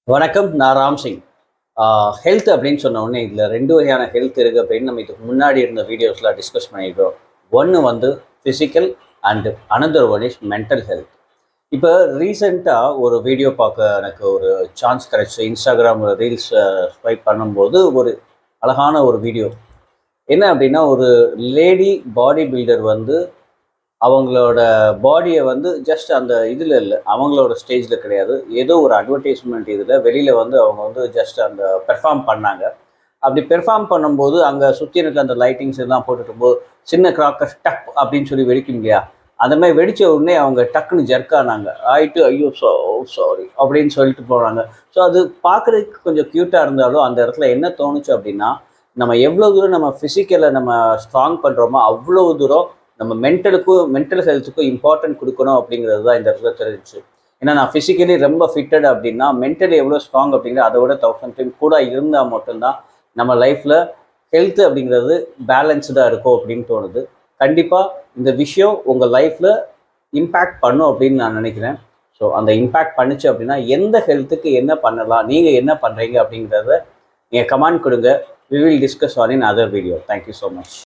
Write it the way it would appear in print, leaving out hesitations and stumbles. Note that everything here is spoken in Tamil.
வணக்கம். நான் ராம் சிங். ஹெல்த் அப்படின்னு சொன்ன உடனே இதில் 2 வகையான ஹெல்த் இருக்குது அப்படின்னு நம்ம இதுக்கு முன்னாடி இருந்த வீடியோஸில் டிஸ்கஸ் பண்ணியிருக்கோம். ஒன்று வந்து physical and another one is mental health. இப்போ ரீசெண்டாக ஒரு வீடியோ பார்க்க எனக்கு ஒரு சான்ஸ் கிடைச்சி இன்ஸ்டாகிராம் ரீல்ஸ் ஸ்வைப் பண்ணும்போது ஒரு அழகான ஒரு வீடியோ. என்ன அப்படின்னா, ஒரு லேடி பாடி பில்டர் வந்து அவங்களோட பாடியை வந்து ஜஸ்ட் அந்த இதில் இல்லை, அவங்களோட ஸ்டேஜில் கிடையாது, ஏதோ ஒரு அட்வர்டைஸ்மெண்ட் இதில் வெளியில் வந்து அவங்க வந்து ஜஸ்ட் அந்த பெர்ஃபார்ம் பண்ணாங்க. அப்படி பெர்ஃபார்ம் பண்ணும்போது அங்கே சுற்றி இருக்க அந்த லைட்டிங்ஸ் எல்லாம் போட்டுட்டும்போது சின்ன கிராக்கர் டப் அப்படின்னு சொல்லி வெடிக்கும் இல்லையா, அந்த மாதிரி வெடித்த உடனே அவங்க டக்குன்னு ஜர்க்கானாங்க ஆயிட்டு, ஐயோ சாரி அப்படின்னு சொல்லிட்டு போனாங்க. ஸோ அது பார்க்குறதுக்கு கொஞ்சம் க்யூட்டாக இருந்தாலும் அந்த இடத்துல என்ன தோணுச்சு அப்படின்னா, நம்ம எவ்வளோ தூரம் நம்ம ஃபிசிக்கலை நம்ம ஸ்ட்ராங் பண்ணுறோமோ அவ்வளோ தூரம் நம்ம மென்டல் ஹெல்த்துக்கும் இம்பார்ட்டன்ட் கொடுக்கணும் அப்படிங்கிறது தான் இந்த இடத்துல தெரிஞ்சிச்சு. ஏன்னா நான் ஃபிசிக்கலி ரொம்ப ஃபிட்டட் அப்படின்னா மென்டலி எவ்வளோ ஸ்ட்ராங் அப்படிங்கிற அதை விட 1000 டைம் கூட இருந்தால் மட்டும்தான் நம்ம லைஃப்பில் ஹெல்த் அப்படிங்கிறது பேலன்ஸ்டாக இருக்கும் அப்படின்னு தோணுது. கண்டிப்பாக இந்த விஷயம் உங்கள் லைஃப்பில் இம்பேக்ட் பண்ணும் அப்படின்னு நான் நினைக்கிறேன். ஸோ அந்த இம்பேக்ட் பண்ணிச்சு அப்படின்னா எந்த ஹெல்த்துக்கு என்ன பண்ணலாம், நீங்கள் என்ன பண்ணுறீங்க அப்படிங்கிறத நீங்கள் கமெண்ட் கொடுங்க. We will discuss on in other video. Thank you so much.